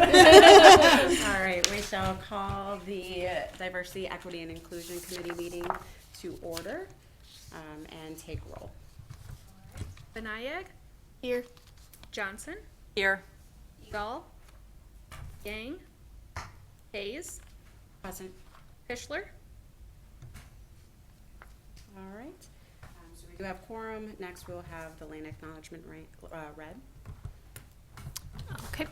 All right, we shall call the Diversity, Equity, and Inclusion Committee meeting to order and take roll. Benayek, Here. Johnson, Here. Gall, Yang, Hayes, Present. Fischler. All right, so we do have quorum. Next, we'll have the land acknowledgement read. Okay.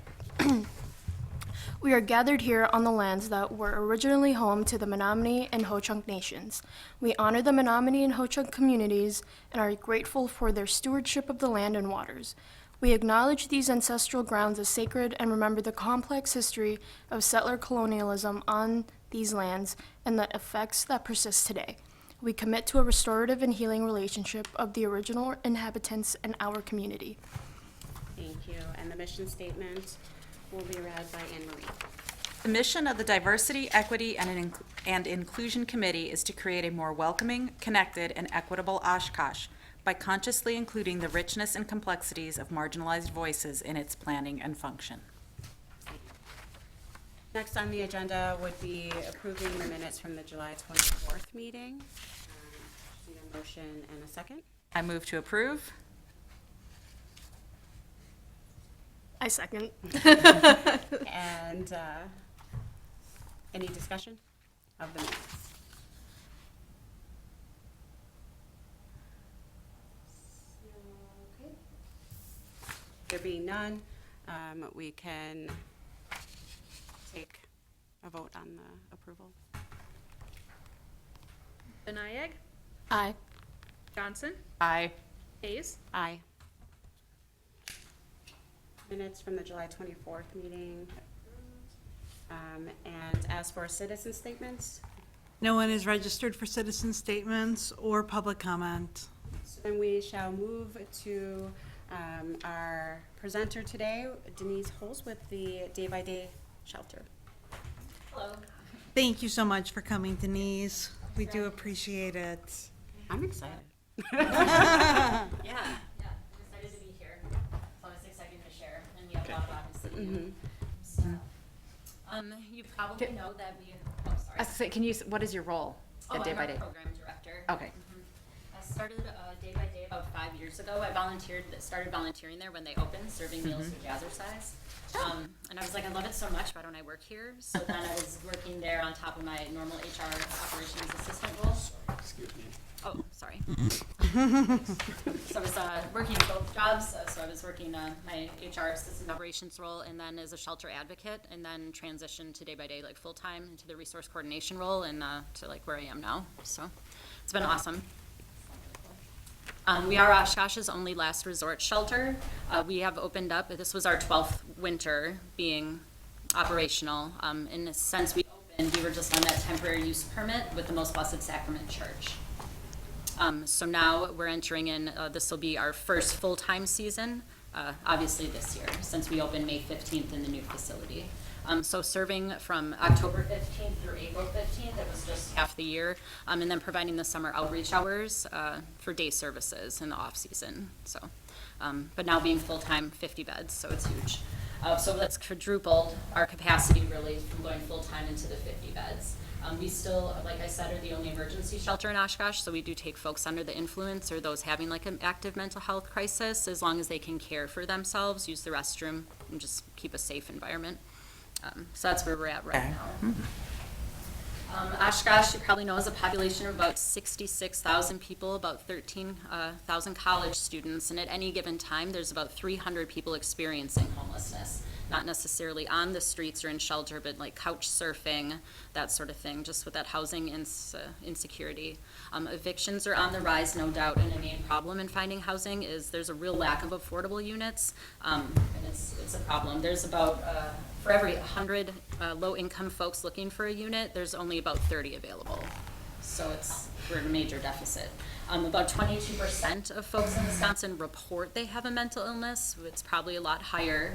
We are gathered here on the lands that were originally home to the Menominee and Ho-Chunk nations. We honor the Menominee and Ho-Chunk communities and are grateful for their stewardship of the land and waters. We acknowledge these ancestral grounds as sacred and remember the complex history of settler colonialism on these lands and the effects that persist today. We commit to a restorative and healing relationship of the original inhabitants and our community. Thank you. And the mission statement will be read by Anne Marie. The mission of the Diversity, Equity, and Inclusion Committee is to create a more welcoming, connected, and equitable Oshkosh by consciously including the richness and complexities of marginalized voices in its planning and function. Next on the agenda would be approving the minutes from the July 24th meeting. Need a motion and a second. I move to approve. I second. And any discussion of the minutes? Okay. There being none, we can take a vote on the approval. Benayek, Aye. Johnson, Aye. Hayes, Aye. Minutes from the July 24th meeting. And as for citizen statements, No one is registered for citizen statements or public comment. so then we shall move to our presenter today, Denise Holz with the Day by Day Shelter. hello. Thank you so much for coming, Denise. We do appreciate it. I'm excited. Yeah, I'm excited to be here. So I'm excited to share, and we have a lot of obviously. So, you probably know that we. Oh, sorry. I was gonna say, what is your role at Day I'm by a Day? program director. Okay. I started Day by Day about 5 years ago. I started volunteering there when they opened, serving meals for Jazzercise. And I was like, I love it so much. Why don't I work here? So then I was working there on top of my normal HR operations assistant role. Excuse me. Oh, sorry. So I was working both jobs. So I was working my HR assistant operations role and then as a shelter advocate, and then transitioned to Day by Day like full time into the resource coordination role and to like where I am now. So it's been awesome. We are Oshkosh's only last resort shelter. We have opened up, this was our 12th winter being operational. In a sense, we were just on that temporary use permit with the Most Blessed Sacrament Church. So now we're entering in, this will be our first full-time season, obviously this year, since we opened May 15th in the new facility. So serving from October 15th through April 15th, it was just half the year, and then providing the summer outreach hours for day services in the off-season. So, but now being full-time, 50 beds, so it's huge. So that's quadrupled our capacity really from going full-time into the 50 beds. We still, like I said, are the only emergency shelter in Oshkosh, so we do take folks under the influence or those having like an active mental health crisis, as long as they can care for themselves, use the restroom, and just keep a safe environment. So that's where we're at right now. Oshkosh, you probably know, is a population of about 66,000 people, about 13,000 college students, and at any given time, there's about 300 people experiencing homelessness. Not necessarily on the streets or in shelter, but like couch surfing, that sort of thing, just with that housing insecurity. Evictions are on the rise, no doubt, and a main problem in finding housing is there's a real lack of affordable units, and it's a problem. There's about, for every 100 low-income folks looking for a unit, there's only about 30 available. So we're in a major deficit. About 22% of folks in Wisconsin report they have a mental illness. It's probably a lot higher.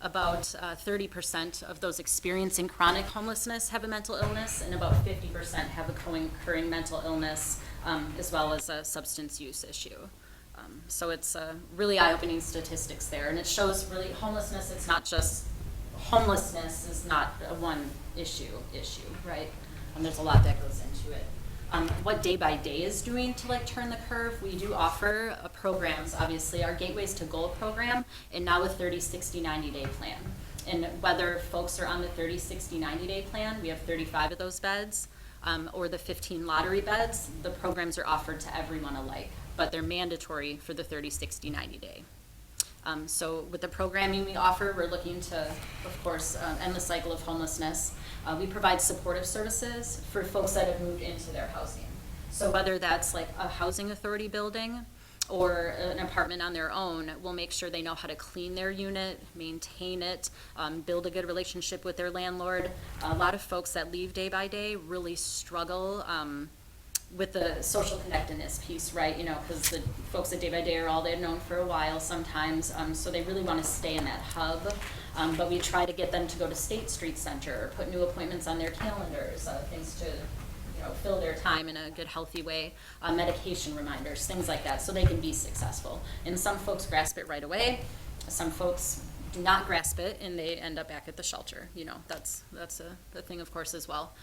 About 30% of those experiencing chronic homelessness have a mental illness, and about 50% have a co-occurring mental illness, as well as a substance use issue. So it's really eye-opening statistics there, and it shows really homelessness, it's not just homelessness is not a one issue, right? There's a lot that goes into it. What Day by Day is doing to like turn the curve, we do offer programs, obviously, our Gateways to Goal program, and now a 30, 60, 90-day plan. And whether folks are on the 30, 60, 90-day plan, we have 35 of those beds, or the 15 lottery beds, the programs are offered to everyone alike, but they're mandatory for the 30, 60, 90-day. So with the programming we offer, we're looking to, of course, end the cycle of homelessness. We provide supportive services for folks that have moved into their housing. So whether that's like a housing authority building or an apartment on their own, we'll make sure they know how to clean their unit, maintain it, build a good relationship with their landlord. A lot of folks that leave Day by Day really struggle with the social connectedness piece, right? You know, because the folks at Day by Day are all they've known for a while sometimes, so they really want to stay in that hub. But we try to get them to go to State Street Center, or put new appointments on their calendars, things to, you know, fill their time in a good, healthy way, medication reminders, things like that, so they can be successful. And some folks grasp it right away. Some folks do not grasp it, and they end up back at the shelter. You know, that's a thing, of course, as well.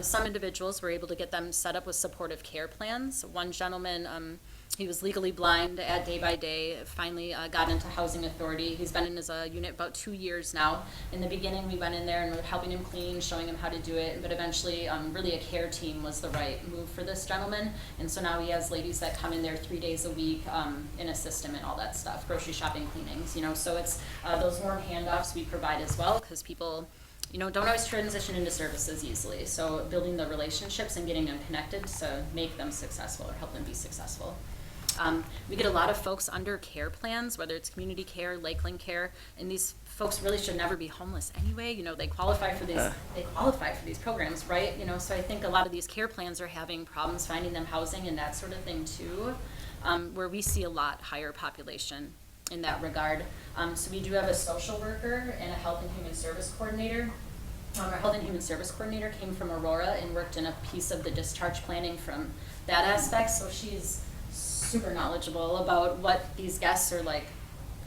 Some individuals were able to get them set up with supportive care plans. One gentleman, he was legally blind at Day by Day, finally got into housing authority. He's been in his unit about 2 years now. In the beginning, we went in there and we were helping him clean, showing him how to do it, but eventually really a care team was the right move for this gentleman. And so now he has ladies that come in there 3 days a week and assist him and all that stuff, grocery shopping, cleanings, you know. So it's those warm handoffs we provide as well, because people, you know, don't always transition into services easily. So building the relationships and getting them connected to make them successful or help them be successful. We get a lot of folks under care plans, whether it's community care, Lakeland Care, and these folks really should never be homeless anyway. You know, they qualify for these programs, right? You know, so I think a lot of these care plans are having problems finding them housing and that sort of thing too, where we see a lot higher population in that regard. So we do have a social worker and a health and human service coordinator. Our health and human service coordinator came from Aurora and worked in a piece of the discharge planning from that aspect, so she's super knowledgeable about what these guests are like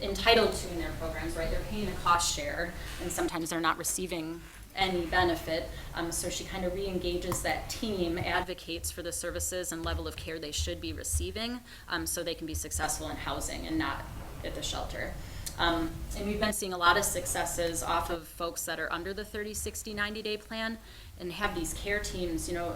entitled to in their programs, right? They're paying a cost share, and sometimes they're not receiving any benefit. So she kind of re-engages that team, advocates for the services and level of care they should be receiving, so they can be successful in housing and not at the shelter. And we've been seeing a lot of successes off of folks that are under the 30, 60, 90-day plan and have these care teams, you know.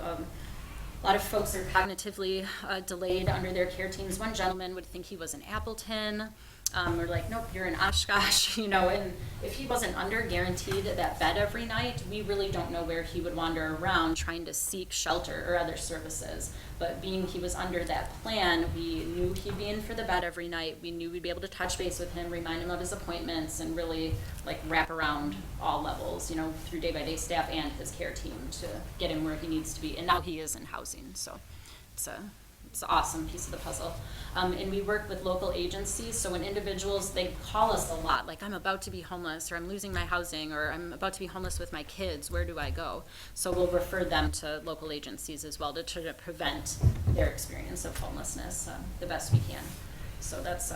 A lot of folks are cognitively delayed under their care teams. One gentleman would think he was in Appleton. We're like, nope, you're in Oshkosh, you know, and if he wasn't under guaranteed that bed every night, we really don't know where he would wander around trying to seek shelter or other services. But being he was under that plan, we knew he'd be in for the bed every night. We knew we'd be able to touch base with him, remind him of his appointments, and really like wrap around all levels, you know, through Day by Day staff and his care team to get him where he needs to be. And now he is in housing, so it's an awesome piece of the puzzle. And we work with local agencies, so when individuals, they call us a lot, like, I'm about to be homeless, or I'm losing my housing, or I'm about to be homeless with my kids, where do I go? So we'll refer them to local agencies as well to try to prevent their experience of homelessness the best we can. So that's,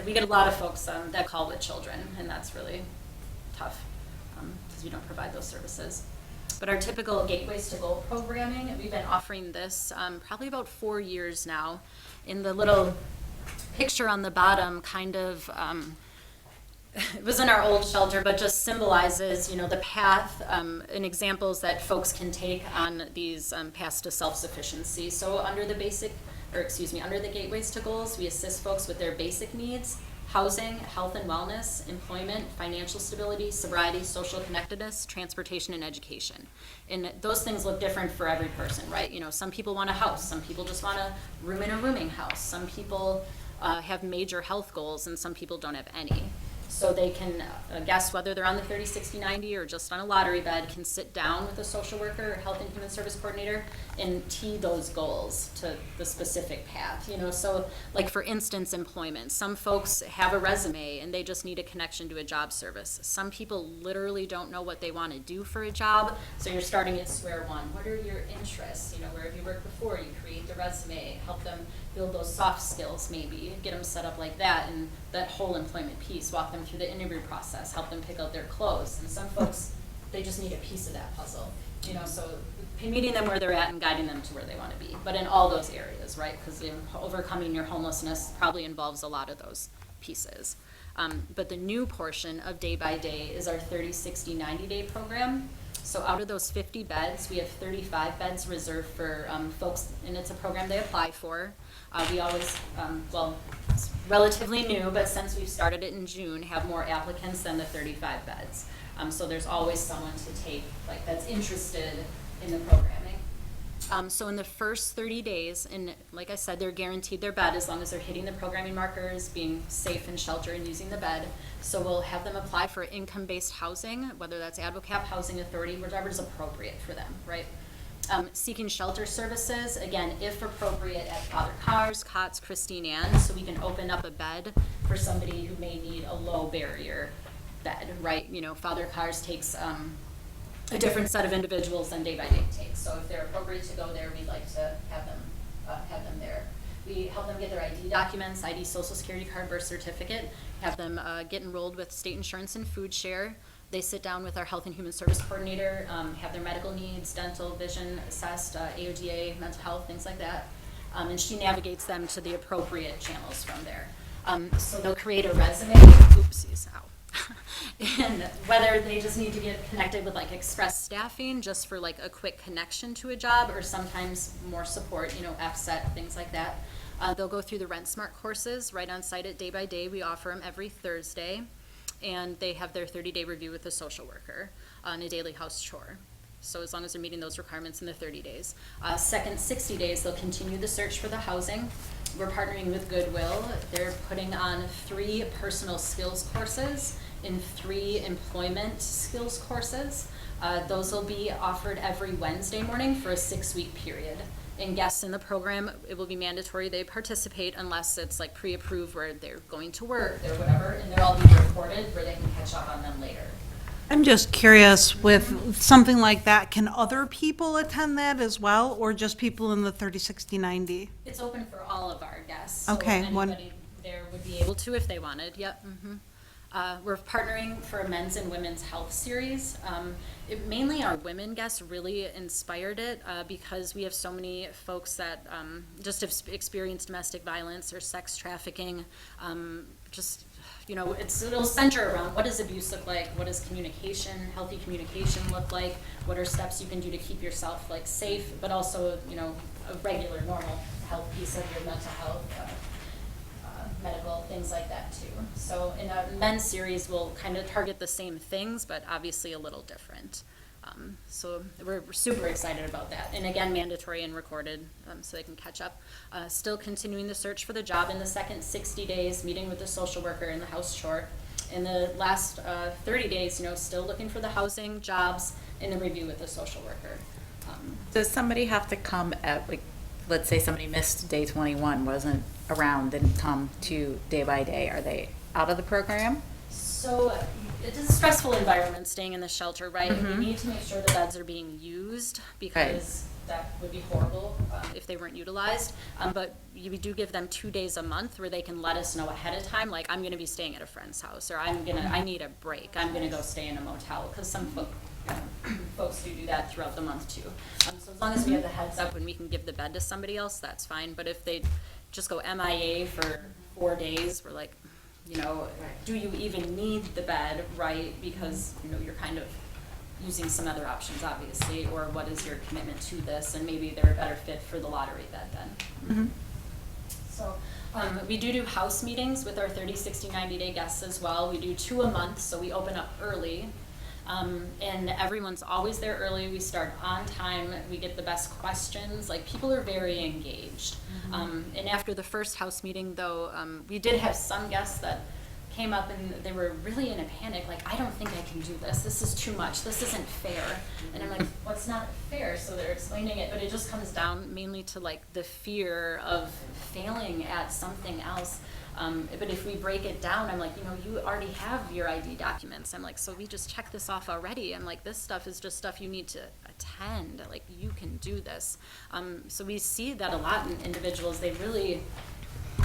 we get a lot of folks that call with children, and that's really tough, because we don't provide those services. But our typical Gateways to Goal programming, we've been offering this probably about 4 years now. In the little picture on the bottom, kind of, it was in our old shelter, but just symbolizes, you know, the path and examples that folks can take on these paths to self-sufficiency. So under the under the Gateways to Goals, we assist folks with their basic needs: housing, health and wellness, employment, financial stability, sobriety, social connectedness, transportation, and education. And those things look different for every person, right? You know, some people want a house, some people just want a room in a rooming house, some people have major health goals, and some people don't have any. So they can guess whether they're on the 30, 60, 90 or just on a lottery bed, can sit down with a social worker or health and human service coordinator and tee those goals to the specific path, you know. So like, for instance, employment. Some folks have a resume and they just need a connection to a job service. Some people literally don't know what they want to do for a job, so you're starting at square one. What are your interests? You know, where have you worked before? You create the resume, help them build those soft skills maybe, get them set up like that, and that whole employment piece, walk them through the interview process, help them pick out their clothes. And some folks, they just need a piece of that puzzle, you know, so meeting them where they're at and guiding them to where they want to be, but in all those areas, right? Because overcoming your homelessness probably involves a lot of those pieces. But the new portion of Day by Day is our 30, 60, 90-day program. So out of those 50 beds, we have 35 beds reserved for folks, and it's a program they apply for. We always, well, it's relatively new, but since we've started it in June, have more applicants than the 35 beds. So there's always someone to take, like, that's interested in the programming. So in the first 30 days, and like I said, they're guaranteed their bed as long as they're hitting the programming markers, being safe in shelter and using the bed. So we'll have them apply for income-based housing, whether that's AdvoCap, Housing Authority, whatever is appropriate for them, right? Seeking shelter services, again, if appropriate, at Father Carr's, COTS, Christine Ann, so we can open up a bed for somebody who may need a low barrier bed, right? You know, Father Carr's takes a different set of individuals than Day by Day takes. So if they're appropriate to go there, we'd like to have them there. We help them get their ID documents, ID, Social Security card, birth certificate, have them get enrolled with state insurance and food share. They sit down with our health and human service coordinator, have their medical needs, dental, vision assessed, AODA, mental health, things like that. And she navigates them to the appropriate channels from there. So they'll create a resume, oopsies, ow. And whether they just need to get connected with like express staffing just for like a quick connection to a job, or sometimes more support, you know, FSET, things like that. They'll go through the Rent Smart courses right on site at Day by Day. We offer them every Thursday, and they have their 30-day review with a social worker on a daily house chore. So as long as they're meeting those requirements in the 30 days. Second 60 days, they'll continue the search for the housing. We're partnering with Goodwill. They're putting on 3 personal skills courses and 3 employment skills courses. Those will be offered every Wednesday morning for a 6-week period. And guests in the program, it will be mandatory they participate unless it's like pre-approved where they're going to work or whatever, and they'll all be recorded where they can catch up on them later. I'm just curious, with something like that, can other people attend that as well, or just people in the 30, 60, 90? It's open for all of our guests. Okay, So anybody there would be able to if they wanted, yep. We're partnering for a men's and women's health series. Mainly our women guests really inspired it because we have so many folks that just have experienced domestic violence or sex trafficking. Just, you know, it'll center around what does abuse look like, what does healthy communication look like, what are steps you can do to keep yourself like safe, but also, you know, a regular, normal health piece of your mental health. Medical, things like that too. So in a men's series, we'll kind of target the same things, but obviously a little different. So we're super excited about that. And again, mandatory and recorded so they can catch up. Still continuing the search for the job in the second 60 days, meeting with the social worker in the house chore. In the last 30 days, you know, still looking for the housing, jobs, and the review with the social worker. Does somebody have to come at, like, let's say somebody missed day 21, wasn't around, didn't come to Day by Day, are they out of the program? So it is a stressful environment staying in the shelter, right? We need to make sure the beds are being used because that would be horrible if they weren't utilized. But we do give them 2 days a month where they can let us know ahead of time, like I'm going to be staying at a friend's house, or I need a break. I'm going to go stay in a motel, because some folks do that throughout the month too. So as long as we have the heads up when we can give the bed to somebody else, that's fine. But if they just go MIA for 4 days, we're like, you know, do you even need the bed, right? Because, you know, you're kind of using some other options, obviously, or what is your commitment to this, and maybe they're a better fit for the lottery bed then. So we do house meetings with our 30, 60, 90-day guests as well. We do 2 a month, so we open up early. And everyone's always there early. We start on time. We get the best questions. Like, people are very engaged. And after the first house meeting, though, we did have some guests that came up and they were really in a panic, like, I don't think I can do this. This is too much. This isn't fair. And I'm like, what's not fair? So they're explaining it, but it just comes down mainly to like the fear of failing at something else. But if we break it down, I'm like, you know, you already have your ID documents. I'm like, so we just checked this off already. I'm like, this stuff is just stuff you need to attend. Like, you can do this. So we see that a lot in individuals. They really,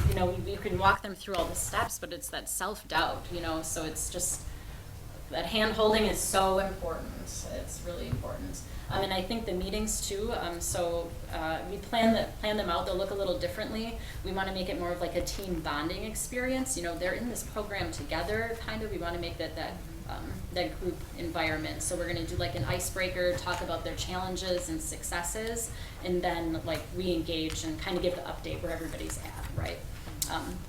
you know, we can walk them through all the steps, but it's that self-doubt, you know, so it's just, that hand-holding is so important. It's really important. And I think the meetings too, we plan them out. They'll look a little differently. We want to make it more of like a team bonding experience. You know, they're in this program together, kind of. We want to make that group environment. So we're going to do like an icebreaker, talk about their challenges and successes, and then like re-engage and kind of give the update where everybody's at, right?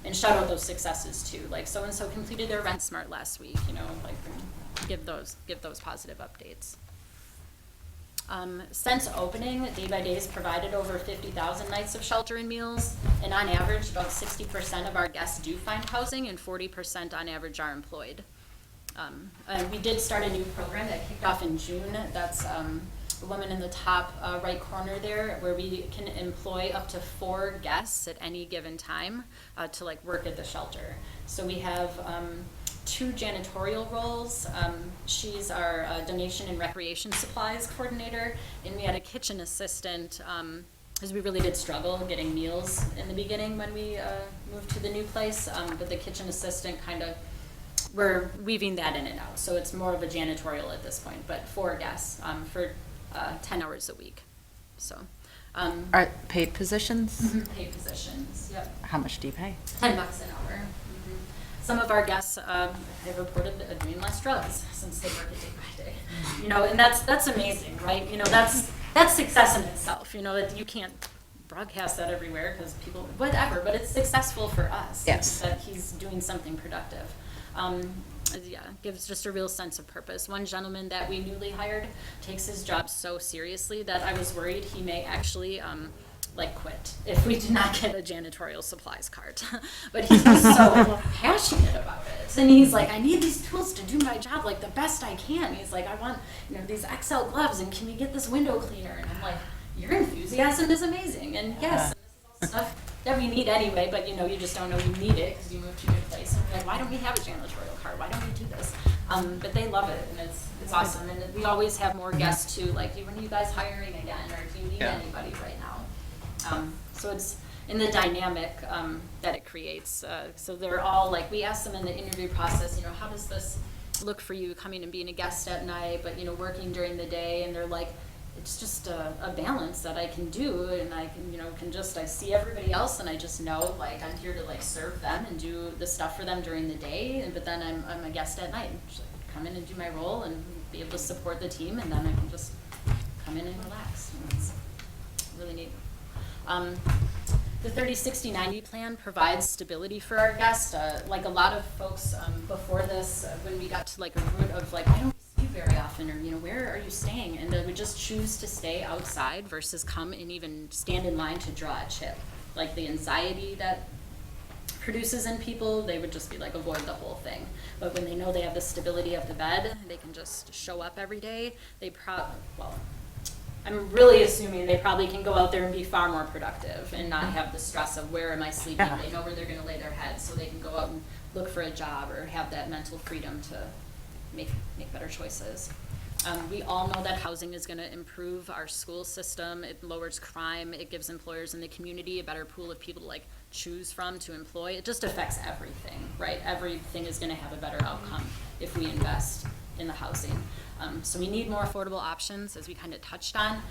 And shout out those successes too. Like, so-and-so completed their Rent Smart last week, you know, like give those positive updates. Since opening, Day by Day has provided over 50,000 nights of shelter and meals, and on average, about 60% of our guests do find housing, and 40% on average are employed. We did start a new program that kicked off in June. That's the woman in the top right corner there, where we can employ up to 4 guests at any given time to like work at the shelter. So we have 2 janitorial roles. She's our donation and recreation supplies coordinator, and we had a kitchen assistant, because we really did struggle getting meals in the beginning when we moved to the new place, but the kitchen assistant we're weaving that in and out, so it's more of a janitorial at this point, but 4 guests for 10 hours a week, so. Are paid positions? Paid positions, yep. How much do you pay? $10 an hour. Some of our guests have reported doing less drugs since they work at Day by Day. You know, and that's amazing, right? You know, that's success in itself. You know, that you can't broadcast that everywhere because people, whatever, but it's successful for us. Yes. That he's doing something productive. Yeah, gives just a real sense of purpose. One gentleman that we newly hired takes his job so seriously that I was worried he may actually like quit if we did not get a janitorial supplies cart. But he's just so passionate about it. And he's like, I need these tools to do my job like the best I can. He's like, I want, you know, these XL gloves, and can we get this window cleaner? And I'm like, your enthusiasm is amazing. And yes, and this is all stuff that we need anyway, but you know, you just don't know you need it because you moved to a new place. And we're like, why don't we have a janitorial cart? Why don't we do this? But they love it, and it's awesome. And we always have more guests too, like, when are you guys hiring again? Or do you need anybody right now? So it's in the dynamic that it creates. So they're all like, we ask them in the interview process, you know, how does this look for you coming and being a guest at night, but, you know, working during the day? And they're like, it's just a balance that I can do, and I can, you know, I see everybody else, and I just know, like, I'm here to, like, serve them and do the stuff for them during the day, but then I'm a guest at night. Just come in and do my role and be able to support the team, and then I can just come in and relax. And it's really neat. The 30-60-90 plan provides stability for our guests. Like a lot of folks before this, when we got to like a root of like, I don't see you very often, or, you know, where are you staying? And we just choose to stay outside versus come and even stand in line to draw a chip. Like the anxiety that produces in people, they would just be like, avoid the whole thing. But when they know they have the stability of the bed, they can just show up every day. I'm really assuming they probably can go out there and be far more productive and not have the stress of where am I sleeping. They know where they're going to lay their head, so they can go out and look for a job or have that mental freedom to make better choices. We all know that housing is going to improve our school system. It lowers crime. It gives employers in the community a better pool of people to like choose from to employ. It just affects everything, right? Everything is going to have a better outcome if we invest in the housing. So we need more affordable options, as we kind of touched on.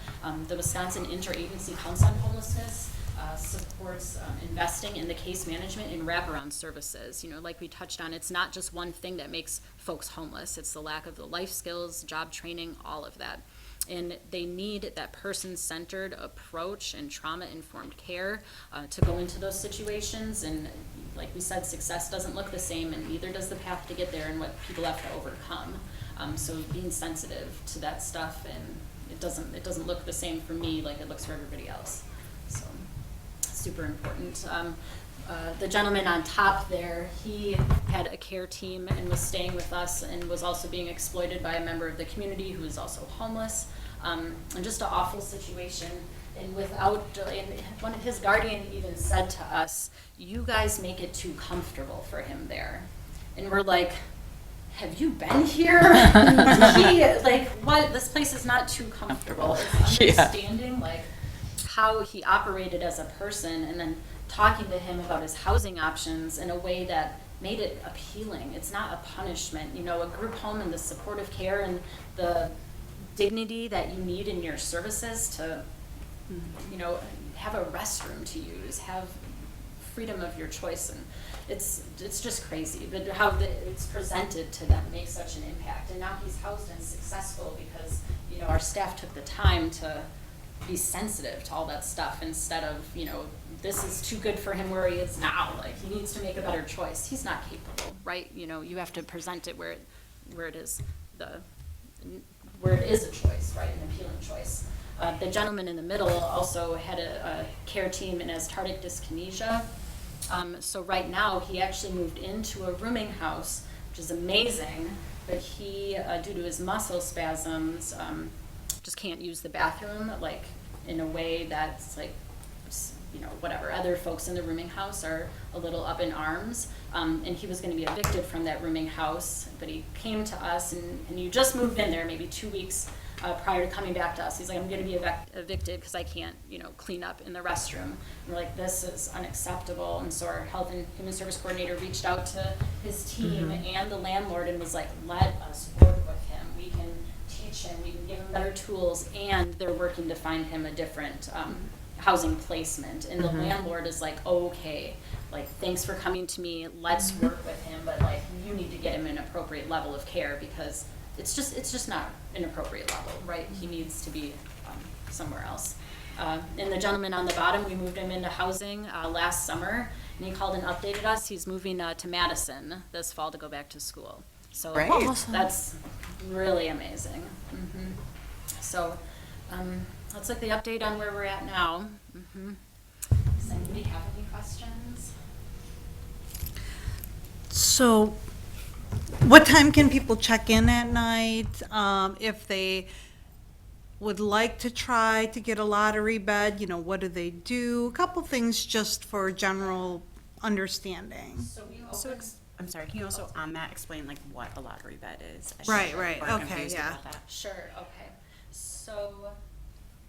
The Wisconsin Interagency Council on Homelessness supports investing in the case management and wraparound services. You know, like we touched on, it's not just one thing that makes folks homeless. It's the lack of the life skills, job training, all of that. And they need that person-centered approach and trauma-informed care to go into those situations. And like we said, success doesn't look the same, and neither does the path to get there and what people have to overcome. So being sensitive to that stuff, and it doesn't look the same for me like it looks for everybody else. So super important. the gentleman on top there, he had a care team and was staying with us and was also being exploited by a member of the community who was also homeless. And just an awful situation. And one of his guardian even said to us, "You guys make it too comfortable for him there." And we're like, "Have you been here?" What? This place is not too comfortable. It's understanding, like, how he operated as a person and then talking to him about his housing options in a way that made it appealing. It's not a punishment. You know, a group home and the supportive care and the dignity that you need in your services to, you know, have a restroom to use, have freedom of your choice, and it's just crazy. But how it's presented to them makes such an impact. And now he's housed and successful because, you know, our staff took the time to be sensitive to all that stuff instead of, you know, this is too good for him where he is now. Like, he needs to make a better choice. He's not capable, right? You know, you have to present it where it is a choice, right, an appealing choice. The gentleman in the middle also had a care team and has tardic dyskinesia. So right now, he actually moved into a rooming house, which is amazing, but he, due to his muscle spasms, just can't use the bathroom, like, in a way that's, like, you know, whatever. Other folks in the rooming house are a little up in arms, and he was gonna be evicted from that rooming house, but he came to us, and you just moved in there maybe 2 weeks prior to coming back to us. He's like, "I'm gonna be evicted because I can't, you know, clean up in the restroom." And we're like, "This is unacceptable." And so our health and human service coordinator reached out to his team and the landlord and was like, "Let us work with him. We can teach him, we can give him better tools," and they're working to find him a different housing placement. And the landlord is like, "Okay, like, thanks for coming to me, let's work with him, but, like, you need to get him an appropriate level of care because it's just not an appropriate level, right? He needs to be somewhere else." And the gentleman on the bottom, we moved him into housing last summer, and he called and updated us. He's moving to Madison this fall to go back to schoul. So Great. that's really amazing. So that's like the update on where we're at now. Does anybody have any questions? So, what time can people check in at night? If they would like to try to get a lottery bed, you know, what do they do? A couple things just for general understanding. So we So, open. I'm sorry, can you also on that explain like what a lottery bed is? I Right, should- right, we're okay, confused yeah. about that. Sure, okay. So,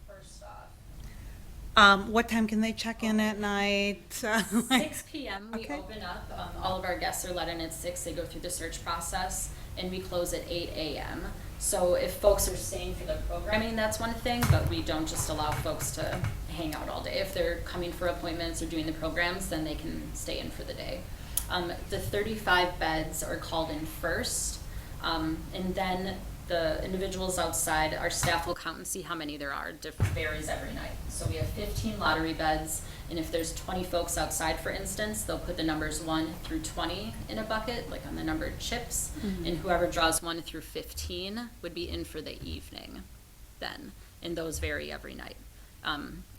first off, What time can they check in at night? 6 p.m. we Okay. open up. All of our guests are let in at 6. They go through the search process, and we close at 8 a.m. So if folks are staying for the programming, that's one thing, but we don't just allow folks to hang out all day. If they're coming for appointments or doing the programs, then they can stay in for the day. The 35 beds are called in first, and then the individuals outside, our staff will count and see how many there are. It varies every night. So we have 15 lottery beds, and if there's 20 folks outside, for instance, they'll put the numbers 1 through 20 in a bucket, like on the numbered chips, and whoever draws 1 through 15 would be in for the evening then, and those vary every night.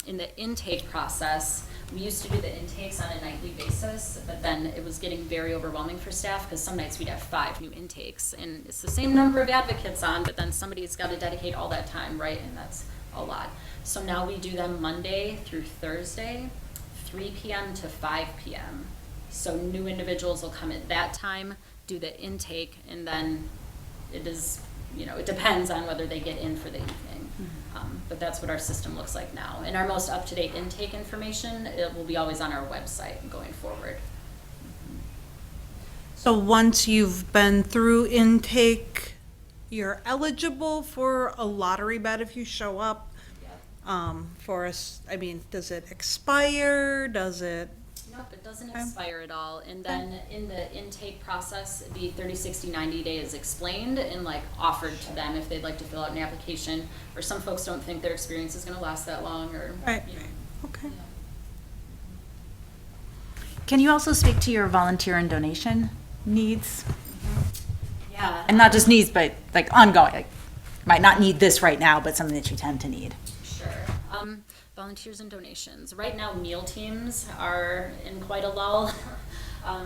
In the intake process, we used to do the intakes on a nightly basis, but then it was getting very overwhelming for staff because some nights we'd have 5 new intakes, and it's the same number of advocates on, but then somebody's got to dedicate all that time, right? And that's a lot. So now we do them Monday through Thursday, 3 p.m. to 5 p.m. So new individuals will come at that time, do the intake, and then it is, you know, it depends on whether they get in for the evening. But that's what our system looks like now. And our most up-to-date intake information, it will be always on our website going forward. So once you've been through intake, you're eligible for a lottery bed if you show up. For us, I mean, does it expire? Does it? Nope, it doesn't expire at all. And then in the intake process, the 30, 60, 90 day is explained and like offered to them if they'd like to fill out an application. Or some folks don't think their experience is gonna last that long or. Right, you know. okay. Can you also speak to your volunteer and donation needs? Yeah. And not just needs, but like ongoing, like, might not need this right now, but something that you tend to need. Sure. Volunteers and donations. Right now, meal teams are in quite a lull.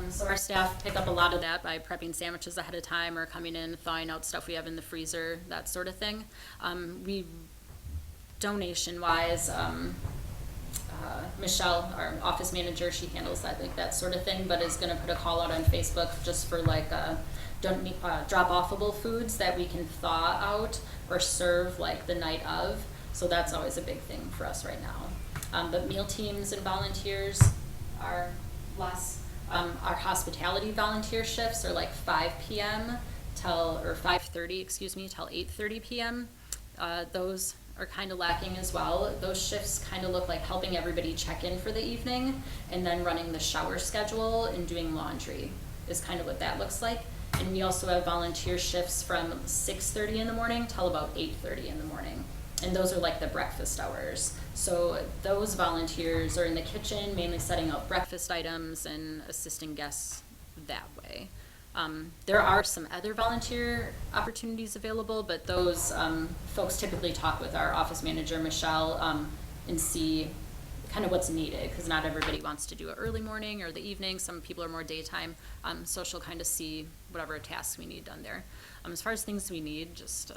So our staff pick up a lot of that by prepping sandwiches ahead of time or coming in, thawing out stuff we have in the freezer, that sort of thing. Donation-wise, Michelle, our office manager, she handles that, like that sort of thing, but is gonna put a call out on Facebook just for like, drop-offable foods that we can thaw out or serve like the night of. So that's always a big thing for us right now. But meal teams and volunteers are less. Our hospitality volunteer shifts are like 5 p.m. or 5:30, excuse me, till 8:30 p.m. Those are kind of lacking as well. Those shifts kind of look like helping everybody check in for the evening and then running the shower schedule and doing laundry is kind of what that looks like. And we also have volunteer shifts from 6:30 in the morning till about 8:30 in the morning. And those are like the breakfast hours. So those volunteers are in the kitchen, mainly setting up breakfast items and assisting guests that way. There are some other volunteer opportunities available, but those folks typically talk with our office manager, Michelle, and see kind of what's needed, because not everybody wants to do it early morning or the evening. Some people are more daytime, so she'll kind of see whatever tasks we need done there. As far as things we need, just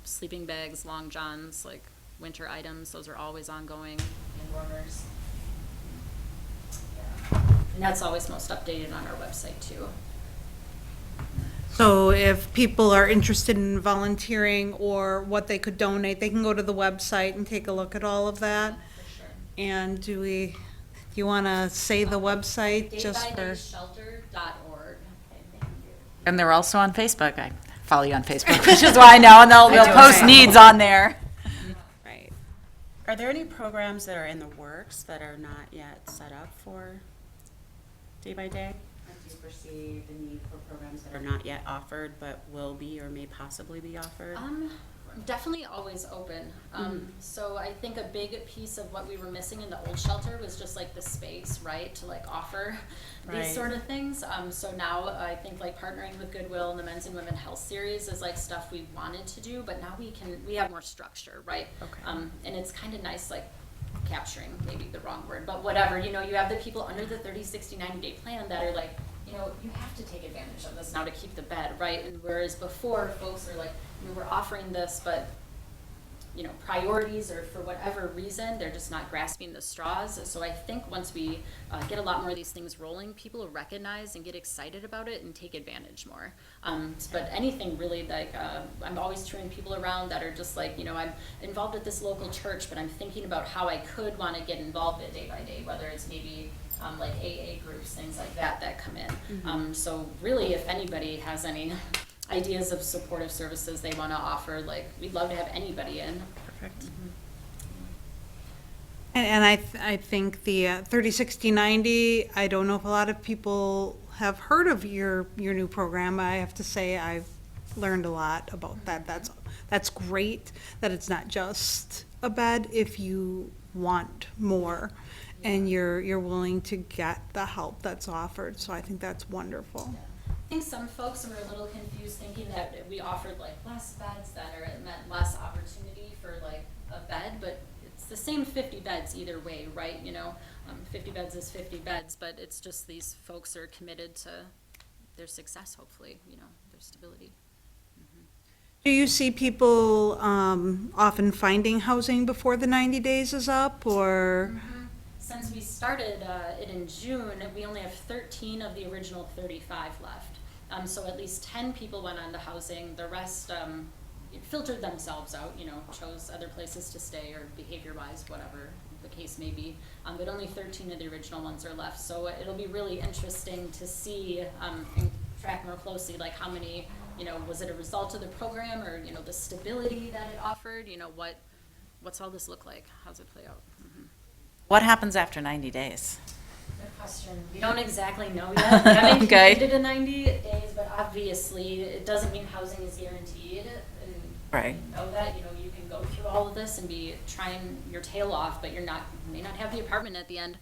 sleeping bags, long johns, like winter items, those are always ongoing, and warmers. Yeah. And that's always most updated on our website too. So if people are interested in volunteering or what they could donate, they can go to the website and take a look at all of that. For sure. And do you want to say the website just for? DaybydayShelter.org. Okay, thank you. And they're also on Facebook. I follow you on Facebook, which is why I know, and they'll post needs on there. Right. Are there any programs that are in the works that are not yet set up for Day by Day? Do you foresee the need for programs that are not yet offered but will be or may possibly be offered? Definitely always open. So I think a big piece of what we were missing in the old shelter was just like the space, right, to like offer Right. these sort of things. So now I think like partnering with Goodwill and the Men's and Women Health Series is like stuff we wanted to do, but now we have more structure, right? Okay. And it's kind of nice, like capturing, maybe the wrong word, but whatever, you know, you have the people under the 30, 60, 90-day plan that are like, you know, you have to take advantage of this now to keep the bed, right? And whereas before, folks are like, you know, we're offering this, but, you know, priorities or for whatever reason, they're just not grasping the straws. So I think once we get a lot more of these things rolling, people will recognize and get excited about it and take advantage more. But anything really, like, I'm always turning people around that are just like, you know, I'm involved at this local church, but I'm thinking about how I could want to get involved at Day by Day, whether it's maybe like AA groups, things like that come in. So really, if anybody has any ideas of supportive services they want to offer, like, we'd love to have anybody in. Perfect. And I think the 30, 60, 90, I don't know if a lot of people have heard of your new program. I have to say I've learned a lot about that. That's great that it's not just a bed if you want more and you're willing to get the help that's offered. So I think that's wonderful. I think some folks were a little confused thinking that we offered like less beds, that or it meant less opportunity for like a bed, but it's the same 50 beds either way, right? You know, 50 beds is 50 beds, but it's just these folks are committed to their success, hopefully, you know, their stability. Do you see people often finding housing before the 90 days is up, or? Since we started it in June, we only have 13 of the original 35 left. So at least 10 people went on to housing. The rest filtered themselves out, you know, chose other places to stay or behavior-wise, whatever the case may be. But only 13 of the original ones are left. So it'll be really interesting to see and track more closely, like how many, you know, was it a result of the program or, you know, the stability that it offered? You know, what's all this look like? How's it play out? What happens after 90 days? Good question. We don't exactly know yet. We haven't Okay. completed a 90 days, but obviously it doesn't mean housing is guaranteed. And Right. you know that, you know, you can go through all of this and be trying your tail off, but you may not have the apartment at the end.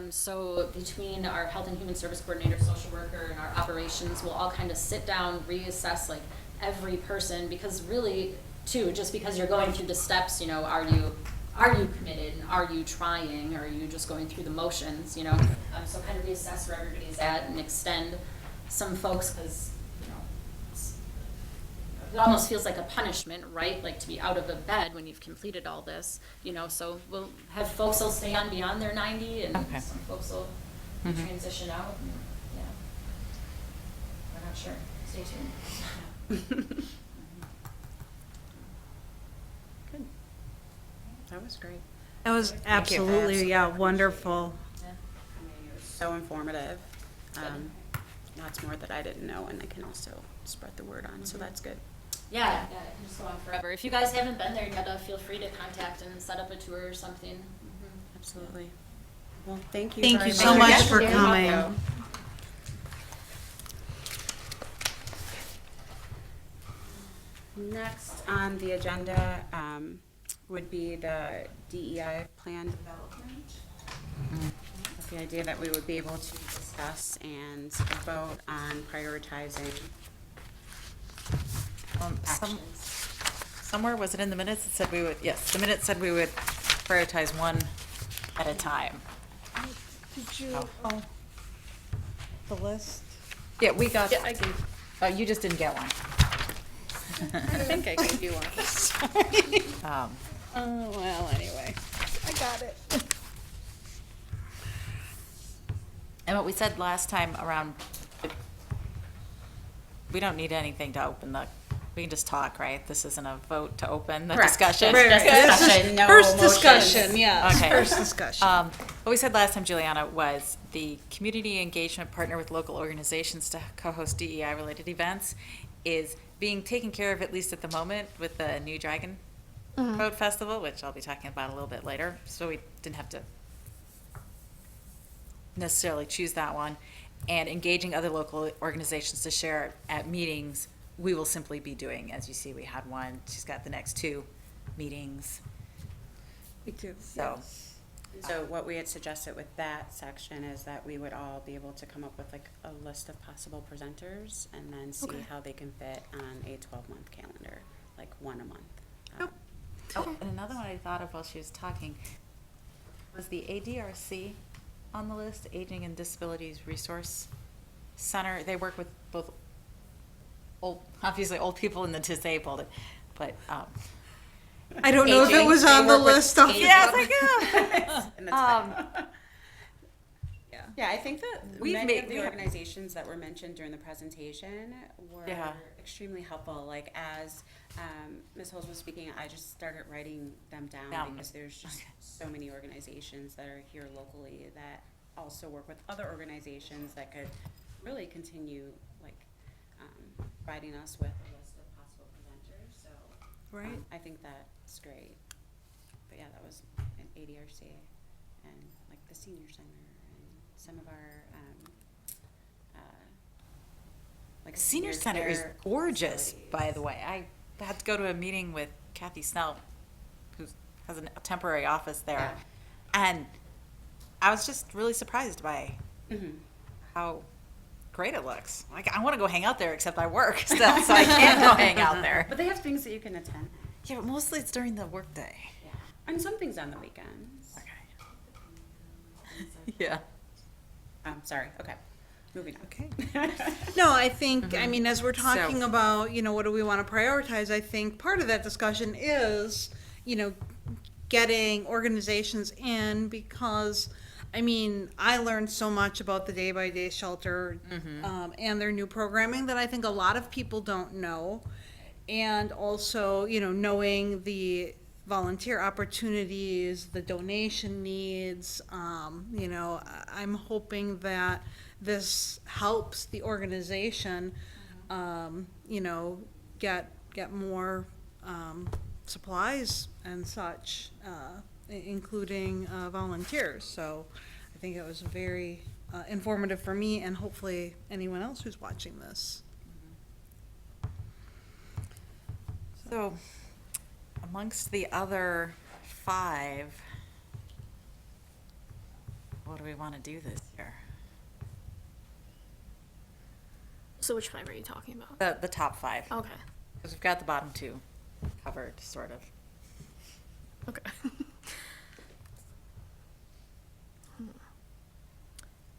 So between our health and human service coordinator, social worker, and our operations, we'll all kind of sit down, reassess like every person, because really too, just because you're going through the steps, you know, are are you committed and are you trying, or are you just going through the motions, you know? So kind of reassess where everybody's at and extend some folks, because, you know, it almost feels like a punishment, right? Like to be out of the bed when you've completed all this, you know, so we'll have folks will stay on beyond their 90 and Okay. some folks will transition out and, yeah. We're not sure. Stay tuned. Good. That was great. That was absolutely, yeah, wonderful. So informative. Lots more that I didn't know, and I can also spread the word on, so that's good. Yeah, it can just go on forever. If you guys haven't been there yet, feel free to contact and set up a tour or something. Absolutely. Well, thank you. Thank very you so much for coming. Next on the agenda would be the DEI plan development. With the idea that we would be able to discuss and vote on prioritizing actions. Somewhere, was it in the minutes, it said we would, yes, the minutes said we would prioritize one at a time. Did you, oh, the list? Yeah, we got. Yeah, I gave, Oh, you just didn't get one. I think I gave you one. Oh, well, anyway, I got it. And what we said last time around, we don't need anything to open the, we can just talk, right? This isn't a vote to open the Correct. discussion. Right, right. This is Discussion, no first motions. discussion, yes, Okay. first discussion. What we said last time, Juliana, was the community engagement partner with local organizations to co-host DEI-related events is being taken care of, at least at the moment, with the New Dragon Boat Festival, which I'll be talking about a little bit later. So we didn't have to necessarily choose that one. And engaging other local organizations to share at meetings, we will simply be doing. As you see, we had one. She's got the next 2 meetings. Me too. So, So what we had suggested with that section is that we would all be able to come up with like a list of possible presenters and then see how they can fit on a 12-month calendar, like one a month. oh, and another one I thought of while she was talking was the ADRC on the list, Aging and Disabilities Resource Center. They work with both old, obviously old people and the disabled, but, I don't know if it Aging, was they on the work with list of. aging. yeah, it's like, And that's fine. Yeah. Yeah, I think that We've many made- of the we have- organizations that were mentioned during the presentation were Yeah. extremely helpful. Like as Ms. Holmes was speaking, I just started writing them down because there's just so many organizations that are here locally that also work with other organizations that could really continue like providing us with a list of possible presenters. So Right. I think that's great. But yeah, that was an ADRC and like the senior center and some of our like Senior Center is gorgeous, by the way. I had to go to a meeting with Kathy Snell, who has a temporary office there. And I was just really surprised by how great it looks. Like, I want to go hang out there, except I work still, so I can't go hang out there. But they have things that you can attend. Yeah, but mostly it's during the workday. Yeah. And some things on the weekends. Okay. Yeah. Sorry. Okay. Moving on. Okay. No, I think, I mean, as we're talking So- about, you know, what do we want to prioritize, I think part of that discussion is, you know, getting organizations in because, I mean, I learned so much about the Day by Day shelter and their new programming that I think a lot of people don't know. And also, you know, knowing the volunteer opportunities, the donation needs, you know, I'm hoping that this helps the organization, you know, get more supplies and such, including volunteers. So I think it was very informative for me and hopefully anyone else who's watching this. So, amongst the other 5, what do we want to do this year? So which 5 are you talking about? The top 5. Okay. Because we've got the bottom 2 covered, sort of. Okay.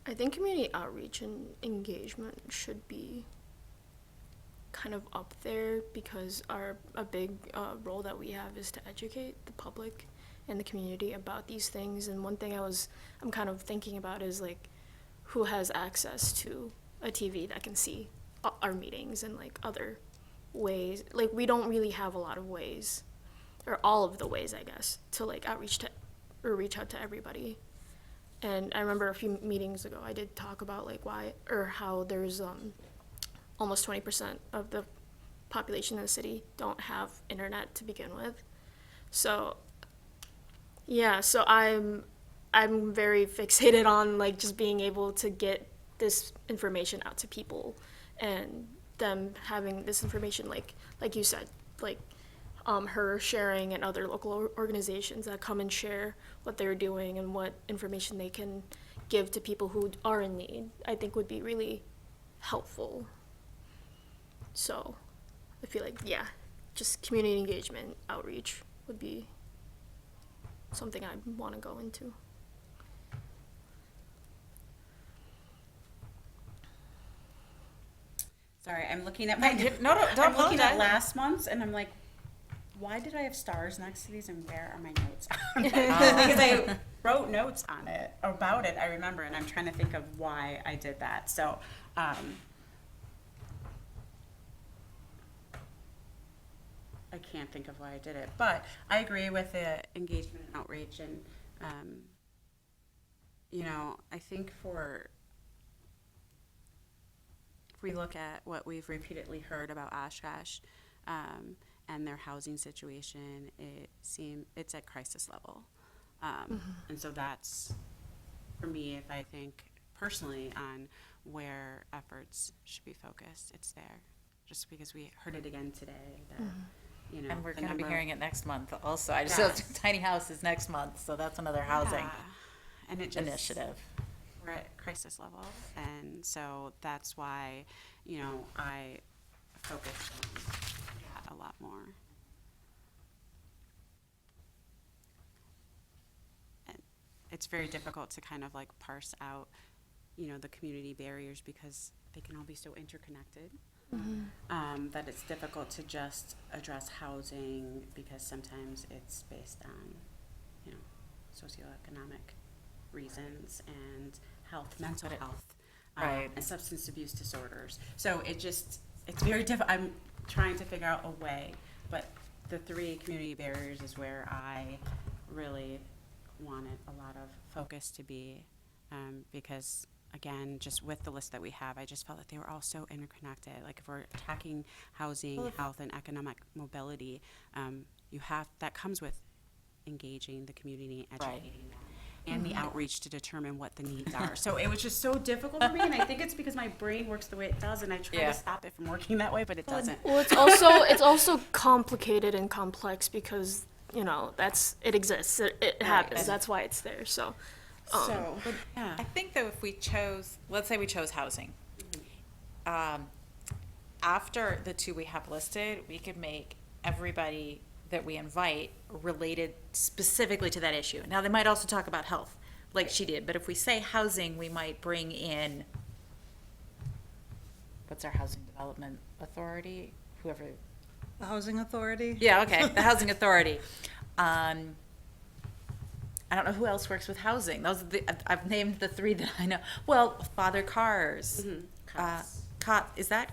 I think community outreach and engagement should be kind of up there because a big role that we have is to educate the public and the community about these things. And one thing I'm kind of thinking about is like who has access to a TV that can see our meetings and like other ways. Like we don't really have a lot of ways, or all of the ways, I guess, to like reach out to everybody. And I remember a few meetings ago I did talk about like how there's almost 20% of the population in the city don't have internet to begin with. So yeah, so I'm very fixated on like just being able to get this information out to people and them having this information like you said, like her sharing and other local organizations that come and share what they're doing and what information they can give to people who are in need, I think would be really helpful. So I feel like, yeah, just community engagement, outreach would be something I'd want to go into. Sorry, I'm looking at my. No, don't I'm looking at apologize. last month's, and I'm like, why did I have stars next to these, and where are my notes on it? Oh. Because I wrote notes on it about it. I remember, and I'm trying to think of why I did that. So, I can't think of why I did it, but I agree with the engagement and outreach, and you know, I think if we look at what we've repeatedly heard about Oshkosh and their housing situation, it's at crisis level. And so that's, for me, if I think personally on where efforts should be focused, it's there. Just because we heard it again today, that, you know. And we're the going to be number- hearing it next month also. I just Yes. saw tiny houses next month, so that's another housing Yeah. And it just, initiative. we're at crisis level, and so that's why, you know, I focus on that a lot more. And it's very difficult to kind of like parse out, you know, the community barriers because they can all be so interconnected. That it's difficult to just address housing because sometimes it's based on, you know, socioeconomic reasons and mental health, Right. and substance abuse disorders. So it's very difficult. I'm trying to figure out a way, but the 3 community barriers is where I really wanted a lot of focus to be, because again, just with the list that we have, I just felt that they were all so interconnected. Like if we're attacking housing, health, and economic mobility, that comes with engaging the community, educating them, and the outreach to determine what the needs are. So it was just so difficult for me, and I think it's because my brain works the way it does, and I try Yeah. to stop it from working that way, but it doesn't. Well, it's also complicated and complex because, you know, it exists. It happens. That's why it's there. So Yeah. I think though if we chose, let's say we chose housing, after the 2 we have listed, we could make everybody that we invite related specifically to that issue. Now, they might also talk about health, like she did, but if we say housing, we might bring in, what's our housing development authority? Whoever, The Housing Authority? yeah, okay, the housing authority. I don't know who else works with housing. Those are I've named the 3 that I know. Well, Father Cars. Cots.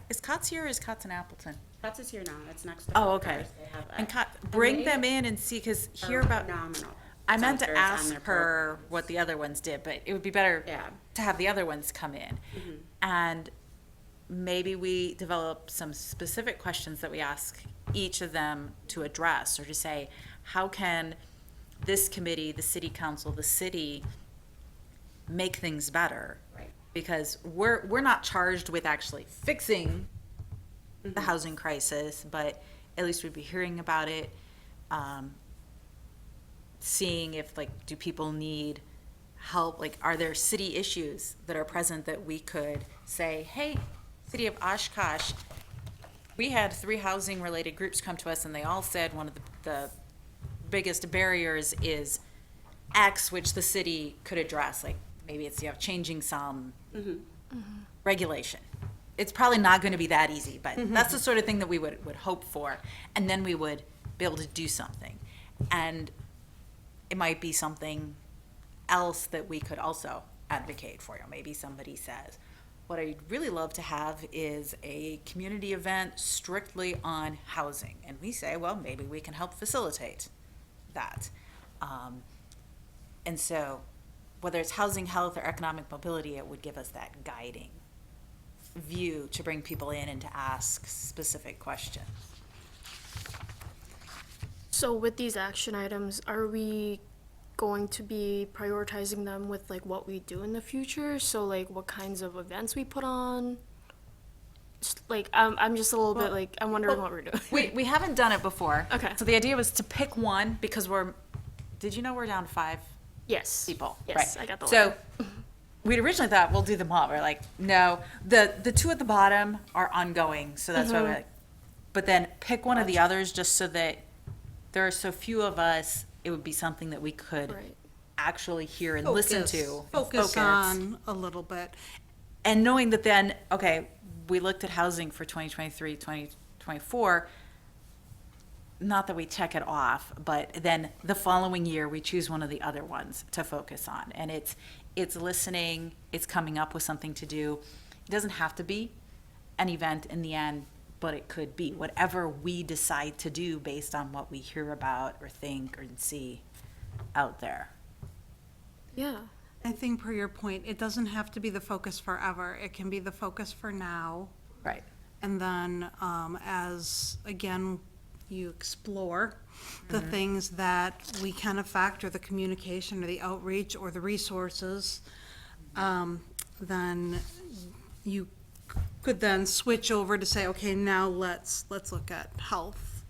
Is Cots here or is Cots in Appleton? Cots is here now. It's next to. Oh, okay. They have, And bring they them in and see, because are hear about, phenomenal I meant to centers on ask their her programs. what the other ones did, but it would be better Yeah. to have the other ones come in. And maybe we develop some specific questions that we ask each of them to address, or to say, how can this committee, the city council, the city make things better? Right. Because we're not charged with actually fixing the housing crisis, but at least we'd be hearing about it, seeing if, like, do people need help? Like, are there city issues that are present that we could say, hey, city of Oshkosh, we had 3 housing related groups come to us and they all said one of the biggest barriers is X, which the city could address. Like, maybe it's, changing some regulation. It's probably not going to be that easy, but that's the sort of thing that we would hope for. And then we would be able to do something. And it might be something else that we could also advocate for. Maybe somebody says, what I'd really love to have is a community event strictly on housing. And we say, well, maybe we can help facilitate that. And so whether it's housing, health, or economic mobility, it would give us that guiding view to bring people in and to ask specific questions. So with these action items, are we going to be prioritizing them with like what we do in the future? So like what kinds of events we put on? Like I'm just a little bit like I'm wondering what we're doing. We haven't done it before. Okay. So the idea was to pick one because did you know we're down 5 Yes. people? Yes, Right. I got the So letter. we'd originally thought we'll do them all. We're like, no, the 2 at the bottom are ongoing. So that's why we're like, but then pick one of the others just so that there are so few of us, it would be something that we could Right. actually hear and listen to. and Focus on a little bit. And knowing that then, okay, we looked at housing for 2023, 2024, not that we check it off, but then the following year, we choose one of the other ones to focus on. And it's listening, it's coming up with something to do. It doesn't have to be an event in the end, but it could be whatever we decide to do based on what we hear about or think or see out there. Yeah. I think per your point, it doesn't have to be the focus forever. It can be the focus for now. Right. And then as, again, you explore the things that we can affect, or the communication or the outreach or the resources, then you could then switch over to say, okay, now let's look at health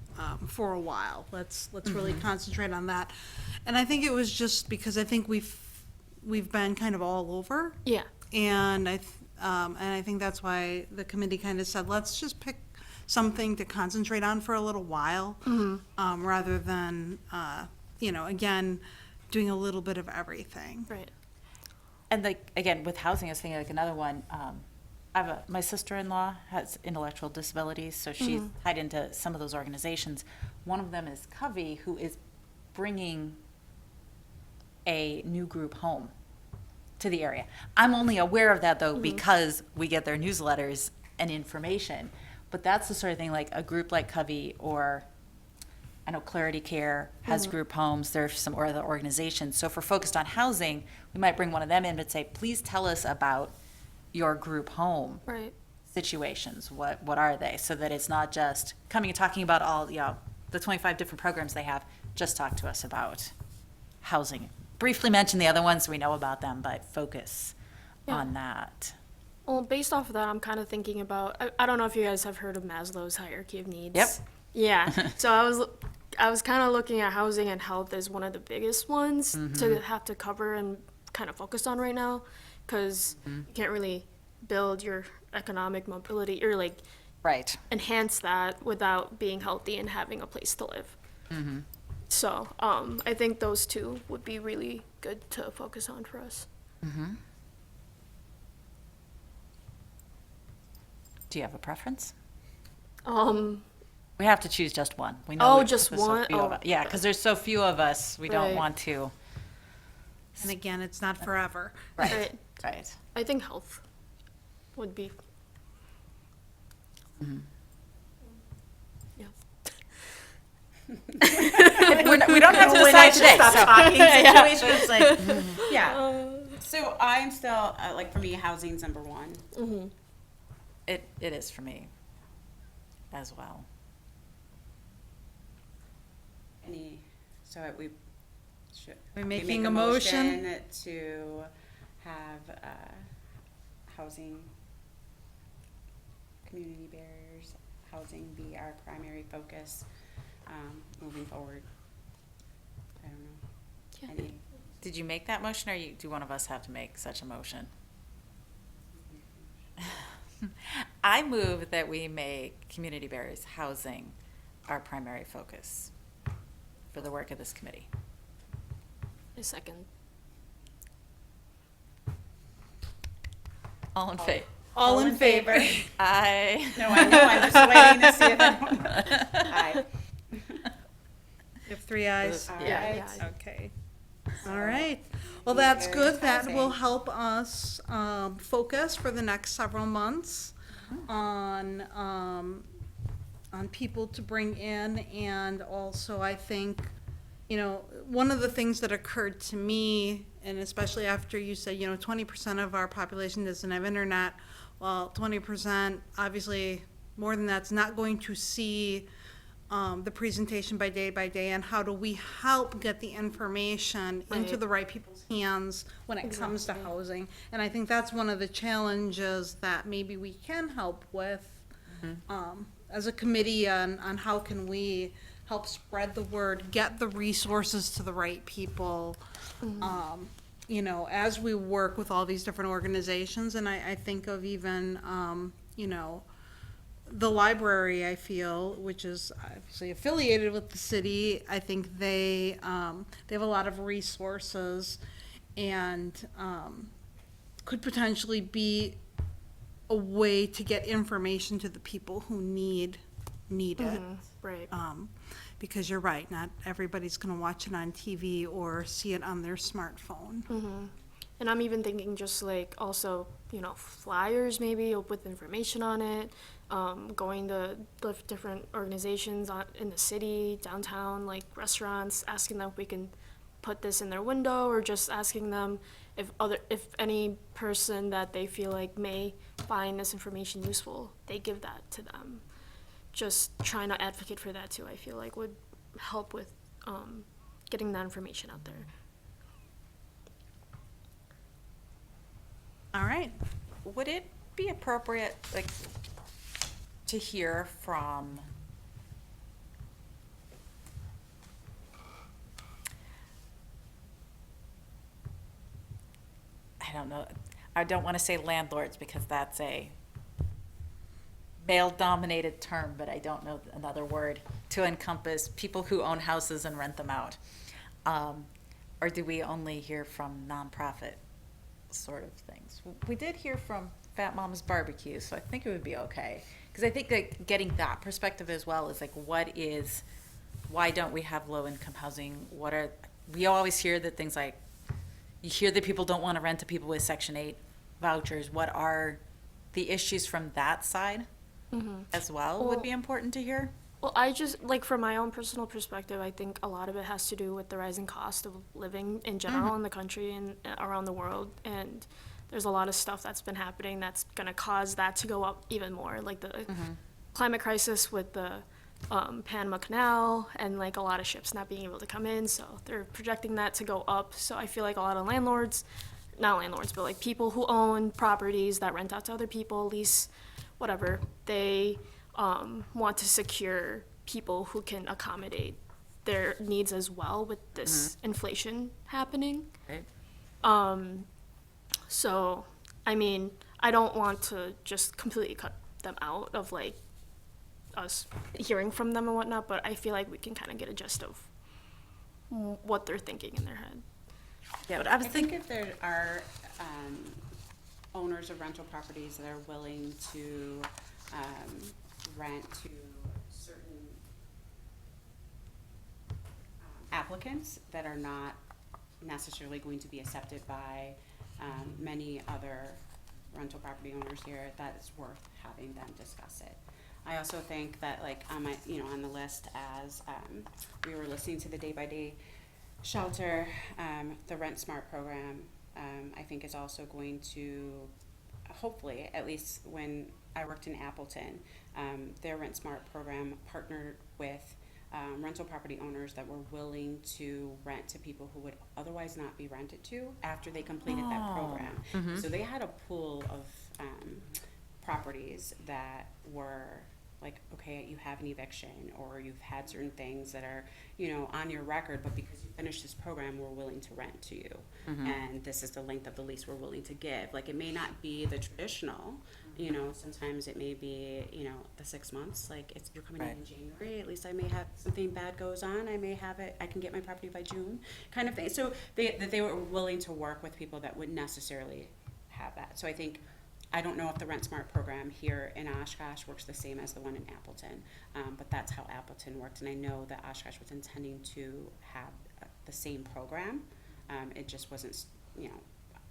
for a while. Let's really concentrate on that. And I think it was just because I think we've been kind of all over. Yeah. And I think that's why the committee kind of said, let's just pick something to concentrate on for a little while, rather than, again, doing a little bit of everything. Right. And like, again, with housing, I was thinking like another one, my sister-in-law has intellectual disabilities, so she's tied into some of those organizations. One of them is Covey, who is bringing a new group home to the area. I'm only aware of that though because we get their newsletters and information. But that's the sort of thing, like a group like Covey, or I know Clarity Care has group homes, there's some other organizations. So if we're focused on housing, we might bring one of them in and say, please tell us about your group home Right. situations. What are they? So that it's not just coming and talking about all, the 25 different programs they have. Just talk to us about housing. Briefly mention the other ones, we know about them, but focus on that. Well, based off of that, I'm kind of thinking about, I don't know if you guys have heard of Maslow's hierarchy of needs. Yep. Yeah. So I was kind of looking at housing and health as one of the biggest ones to have to cover and kind of focus on right now, because you can't really build your economic mobility or like Right. enhance that without being healthy and having a place to live. So I think those 2 would be really good to focus on for us. Do you have a preference? We We have to choose just one. We Oh, we- just there's so one? few of Oh. us. Yeah, because there's so few of us, we don't Right. want to. And again, it's not forever. Right. Right. I think health would be. Yeah. We don't have to decide today. So. Situation's like, yeah. So I'm still, like, for me, housing's number 1. It is for me as well. So should We we making make a motion? to have housing, community barriers, housing be our primary focus moving forward? I don't know. Yeah. Any, Did you make that motion, or do one of us have to make such a motion? I move that we make community barriers housing our primary focus for the work of this committee. A second. All in favor? All in favor? Aye. No, I know, I'm just waiting to see if anyone. Aye. You have 3 ayes? Yeah. Okay. All right. Well, that's good. That will help us focus for the next several months on people to bring in. And also, I think, you know, one of the things that occurred to me, and especially after you said, you know, 20% of our population doesn't have internet. Well, 20%, obviously, more than that's not going to see the presentation by day, and how do we help get the information into Right. the right people's hands when it comes to housing. And I think that's one of the challenges that maybe we can help with as a committee on how can we help spread the word, get the resources to the right people, you know, as we work with all these different organizations. And I think of even, you know, the library, I feel, which is obviously affiliated with the city. I think they have a lot of resources and could potentially be a way to get information to the people who need it. Right. Because you're right, not everybody's going to watch it on TV or see it on their smartphone. And I'm even thinking just like also, you know, flyers maybe with information on it, going to different organizations in the city, downtown, like restaurants, asking them if we can put this in their window, or just asking them if any person that they feel like may find this information useful, they give that to them. Just trying to advocate for that too, I feel like would help with getting that information out there. All right. Would it be appropriate, like, to hear from I don't know, I don't want to say landlords because that's a male-dominated term, but I don't know another word to encompass people who own houses and rent them out. Or do we only hear from nonprofit sort of things? We did hear from Fat Mama's Barbecue, so I think it would be okay. Because I think that getting that perspective as well is like, why don't we have low-income housing? We always hear that things like, you hear that people don't want to rent to people with Section 8 vouchers. What are the issues from that side as well would be important to hear? Well, I just, like, from my own personal perspective, I think a lot of it has to do with the rising cost of living in general in the country and around the world. And there's a lot of stuff that's been happening that's going to cause that to go up even more. Like the climate crisis with the Panama Canal and, like, a lot of ships not being able to come in. So they're projecting that to go up. So I feel like a lot of not landlords, but, like, people who own properties that rent out to other people, lease, whatever, they want to secure people who can accommodate their needs as well with this inflation happening. Right. So, I mean, I don't want to just completely cut them out of, like, us hearing from them and whatnot, but I feel like we can kind of get a gist of what they're thinking in their head. Yeah, but I was I think thinking, if there are owners of rental properties that are willing to rent to certain applicants that are not necessarily going to be accepted by many other rental property owners here, that it's worth having them discuss it. I also think that, like, on my, on the list, as we were listening to the Day by Day shelter, the Rent Smart program, I think is also going to, hopefully, at least when I worked in Appleton, their Rent Smart program partnered with rental property owners that were willing to rent to people who would otherwise not be rented to after they completed that program. So they had a pool of properties that were like, okay, you have an eviction or you've had certain things that are, on your record, but because you finished this program, we're willing to rent to you. And this is the length of the lease we're willing to give. Like, it may not be the traditional, sometimes it may be, the 6 months, like, you're coming in January, at least I may have, something bad goes on, I may have it, I can get my property by June, kind of thing. So they were willing to work with people that wouldn't necessarily have that. So I think I don't know if the Rent Smart program here in Oshkosh works the same as the one in Appleton, but that's how Appleton worked, and I know that Oshkosh was intending to have the same program. It just wasn't,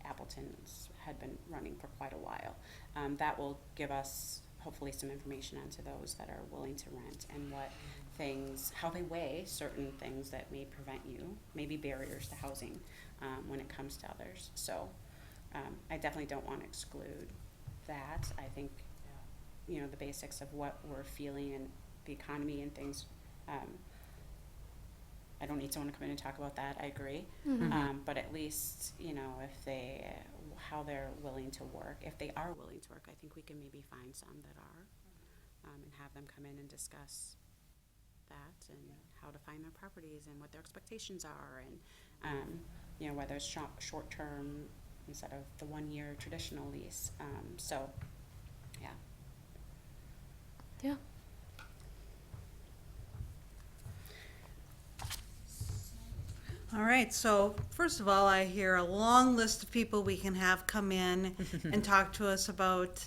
Appleton's had been running for quite a while. That will give us hopefully some information onto those that are willing to rent and what things, how they weigh certain things that may prevent you, maybe barriers to housing, when it comes to others. So, I definitely don't want to exclude that. I think, the basics of what we're feeling and the economy and things, I don't need someone to come in and talk about that, I agree. But at least, if they, how they're willing to work, if they are willing to work, I think we can maybe find some that are, and have them come in and discuss that and how to find their properties and what their expectations are and, whether it's short-term instead of the 1-year traditional lease. So, yeah. Yeah. All right, so first of all, I hear a long list of people we can have come in and talk to us about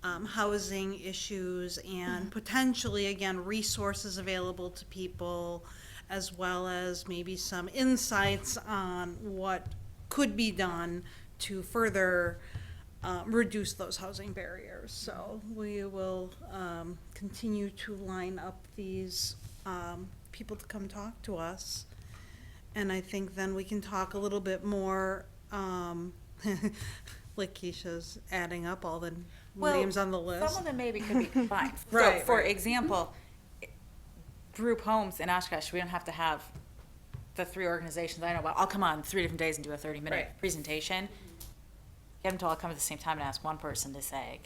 housing issues and potentially, again, resources available to people, as well as maybe some insights on what could be done to further reduce those housing barriers. So we will continue to line up these people to come talk to us. And I think then we can talk a little bit more, like Keisha's adding up all the names on the list. Some of them maybe could be combined. Right, So, for right. example, group homes in Oshkosh, we don't have to have the 3 organizations I know about. I'll come on 3 different days and do a 30-minute Right. presentation. Get them to all come at the same time and ask one person to say,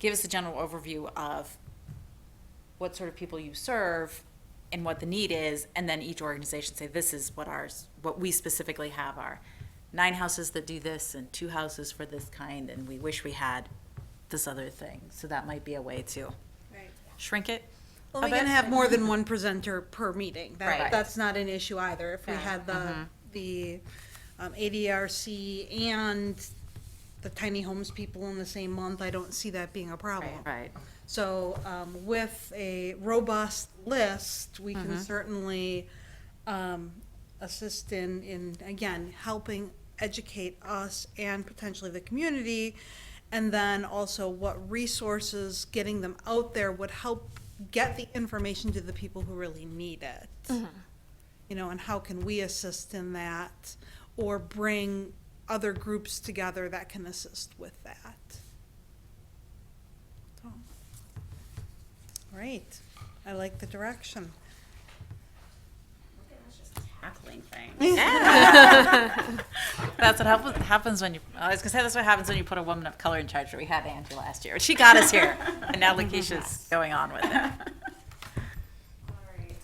give us a general overview of what sort of people you serve and what the need is, and then each organization say, this is what we specifically have are 9 houses that do this and 2 houses for this kind, and we wish we had this other thing. So that might be a way to shrink it. Well, a we can bit. have more than one presenter per meeting. Right. That's not an issue either. If we had the ADRC and the tiny homes people in the same month, I don't see that being a problem. Right. So with a robust list, we can certainly assist in, again, helping educate us and potentially the community, and then also what resources, getting them out there would help get the information to the people who really need it. And how can we assist in that, or bring other groups together that can assist with that. So, great. I like the direction. Tackling things. That's what happens when you, I was gonna say, that's what happens when you put a woman of color in charge. We had Angie last year. She got us here, and now Lakeisha's going on with it. All right,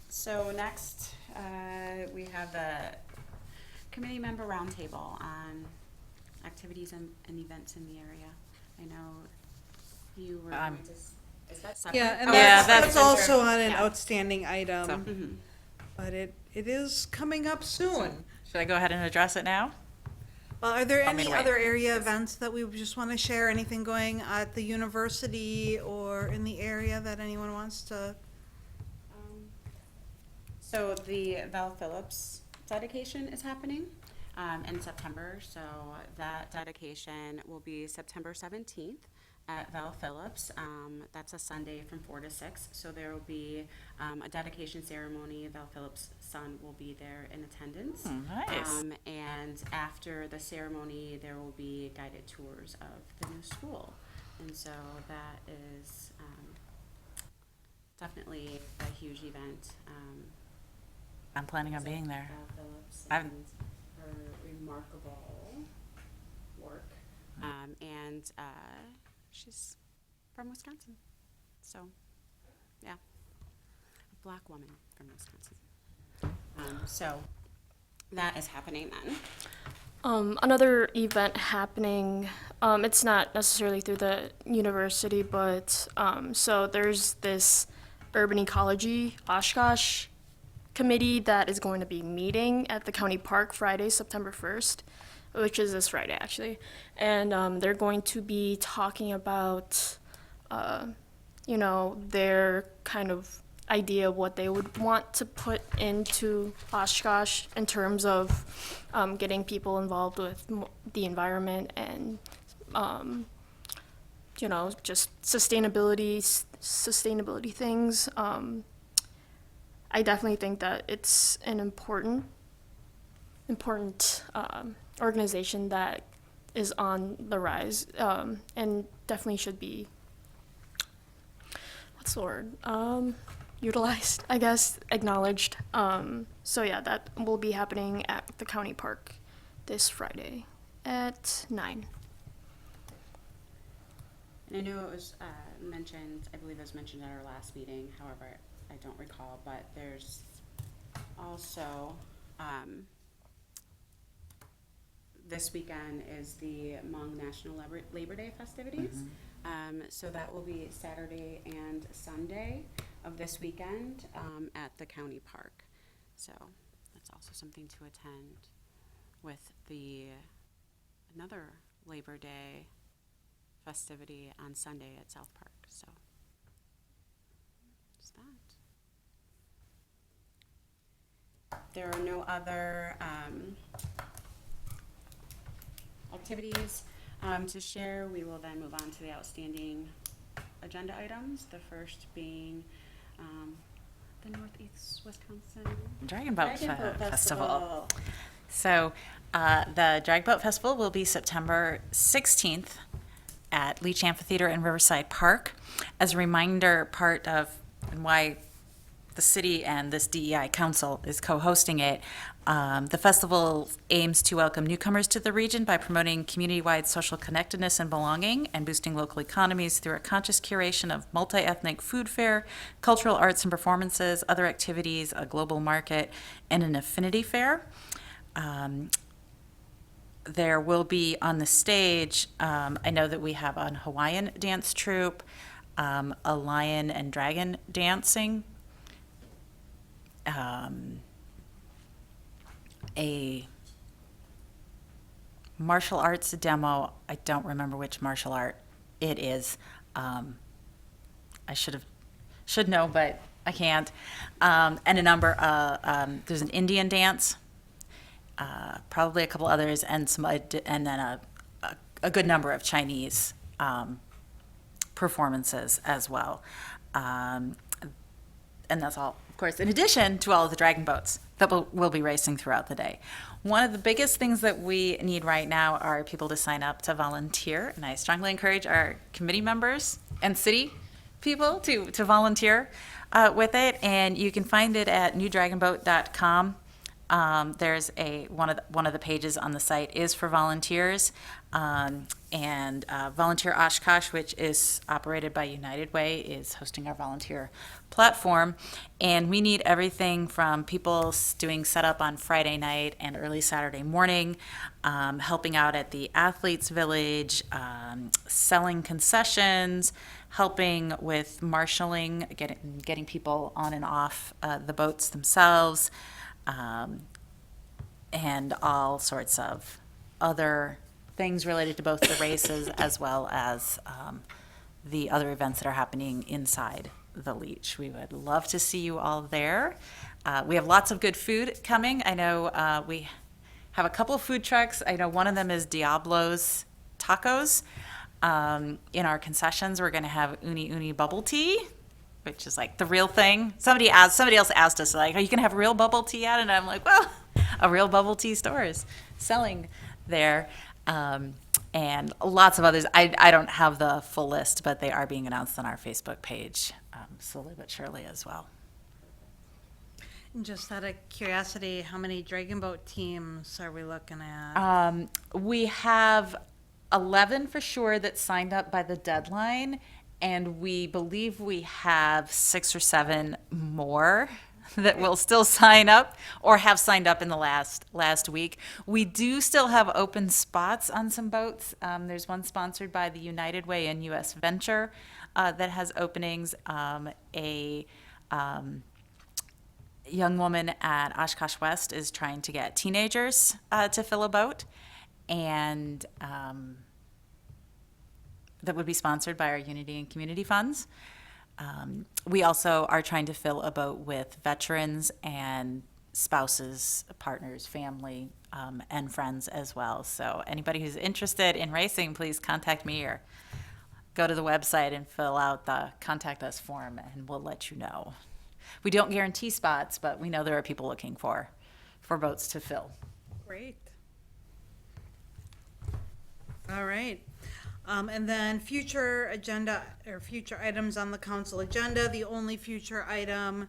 so next, we have the committee member roundtable on activities and events in the area. I know you were going to, is that separate? Yeah, and Oh, that's, that's that's also on an yeah. outstanding item, Mhm. but it is coming up soon. Should I go ahead and address it now? Well, are there Want me any to wait? other area events that we just want to share? Anything going at the university or in the area that anyone wants to? So the Val Phillips dedication is happening in September. So that dedication will be September 17th at Val Phillips. That's a Sunday from 4 to 6. So there will be a dedication ceremony. Val Phillips' son will be there in attendance. Nice. And after the ceremony, there will be guided tours of the new school. And so that is definitely a huge event. I'm planning on So being there. Val Phillips I've- and her remarkable work. And she's from Wisconsin. So, yeah, a Black woman from Wisconsin. So that is happening then. Another event happening, it's not necessarily through the university, but so there's this urban ecology Oshkosh committee that is going to be meeting at the county park Friday, September 1st. which is this Friday actually, and they're going to be talking about, their kind of idea of what they would want to put into Oshkosh in terms of getting people involved with the environment and, just sustainability things. I definitely think that it's an important organization that is on the rise, and definitely should be, what's the word, utilized, I guess, acknowledged. So yeah, that will be happening at the county park this Friday at 9. And I know it was mentioned, I believe it was mentioned at our last meeting, however, I don't recall, but there's also, this weekend is the Hmong National Labor Day festivities. So that will be Saturday and Sunday of this weekend at the county park. So that's also something to attend with another Labor Day festivity on Sunday at South Park. So there's that. There are no other activities to share. We will then move on to the outstanding agenda items. The first being the Northeast Wisconsin Dragon Boat Dragon Boat Festival. So the Drag Boat Festival will be September 16th at Leach Amphitheater in Riverside Park. As a reminder, part of and why the city and this DEI council is co-hosting it, the festival aims to welcome newcomers to the region by promoting community-wide social connectedness and belonging and boosting local economies through a conscious curation of multi-ethnic food fare, cultural arts and performances, other activities, a global market, and an affinity fair. There will be on the stage, I know that we have a Hawaiian dance troupe, a lion and dragon dancing, a martial arts demo. I don't remember which martial art it is. I should know, but I can't. And a number, there's an Indian dance, probably a couple others, and then a good number of Chinese performances as well. And that's all, of course, in addition to all of the dragon boats that will be racing throughout the day. One of the biggest things that we need right now are people to sign up to volunteer, and I strongly encourage our committee members and city people to volunteer with it, and you can find it at newdragonboat.com. There's one of the pages on the site is for volunteers, and Volunteer Oshkosh, which is operated by United Way, is hosting our volunteer platform. And we need everything from people doing setup on Friday night and early Saturday morning, helping out at the Athletes Village, selling concessions, helping with marshaling, getting people on and off the boats themselves, and all sorts of other things related to both the races as well as the other events that are happening inside the Leach. We would love to see you all there. We have lots of good food coming. I know we have a couple of food trucks. I know one of them is Diablo's Tacos. In our concessions, we're going to have Uni Uni bubble tea, which is like the real thing. Somebody else asked us, like, "Are you going to have real bubble tea at?" And I'm like, well, a real bubble tea store is selling there. And lots of others. I don't have the full list, but they are being announced on our Facebook page, slowly but surely as well. Just out of curiosity, how many Dragon Boat teams are we looking at? We have 11 for sure that signed up by the deadline, and we believe we have 6 or 7 more that will still sign up or have signed up in the last week. We do still have open spots on some boats. There's one sponsored by the United Way and U.S. Venture that has openings. A young woman at Oshkosh West is trying to get teenagers to fill a boat. and that would be sponsored by our Unity and Community Funds. We also are trying to fill a boat with veterans and spouses, partners, family, and friends as well. So anybody who's interested in racing, please contact me or go to the website and fill out the contact us form, and we'll let you know. We don't guarantee spots, but we know there are people looking for boats to fill. Great. All right. And then future agenda, or future items on the council agenda, the only future item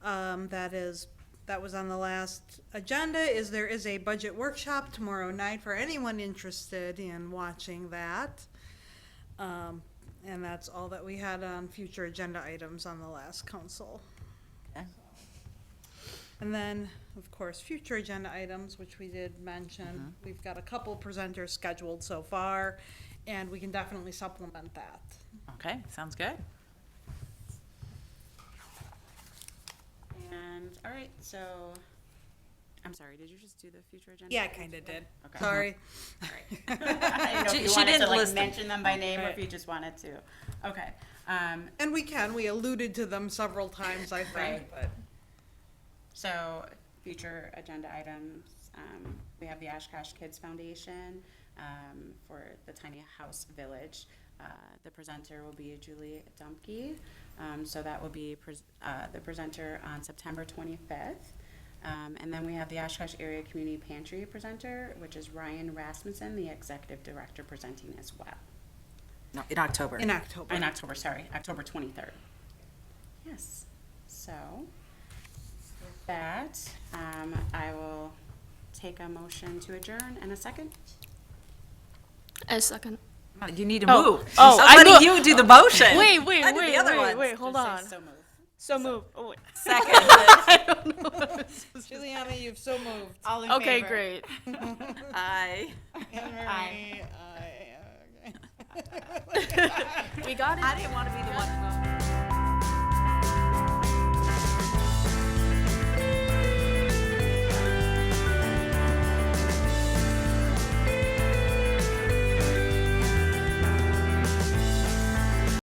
that was on the last agenda is there is a budget workshop tomorrow night for anyone interested in watching that. And that's all that we had on future agenda items on the last council. Okay. And then, of course, future agenda items, which we did mention. We've got a couple presenters scheduled so far, and we can definitely supplement that. Okay, sounds good. And, all right, so, I'm sorry, did you just do the future agenda? Yeah, I kinda did. Okay. Sorry. All right. I didn't know if you She wanted didn't to like list them. mention them by name or if you just wanted to. Okay. And we alluded to them several times, I think, Right. but. So, future agenda items, we have the Oshkosh Kids Foundation for the Tiny House Village. The presenter will be Julie Dumpke. So that will be the presenter on September 25th. And then we have the Oshkosh Area Community Pantry presenter, which is Ryan Rasmussen, the executive director, presenting as well. No, in October. In October. In October, sorry, October 23rd. Yes. So, with that, I will take a motion to adjourn and a second. A second. You need to Oh. move. Oh, I'm I letting moved. you do the motion. Wait, I did the other ones. hold Just say on. so moved. So move. Oh, wait. Second. Juliana, you've so moved. All in Okay, favor? great. Aye. Aye. We got it. I didn't want to be the one to vote.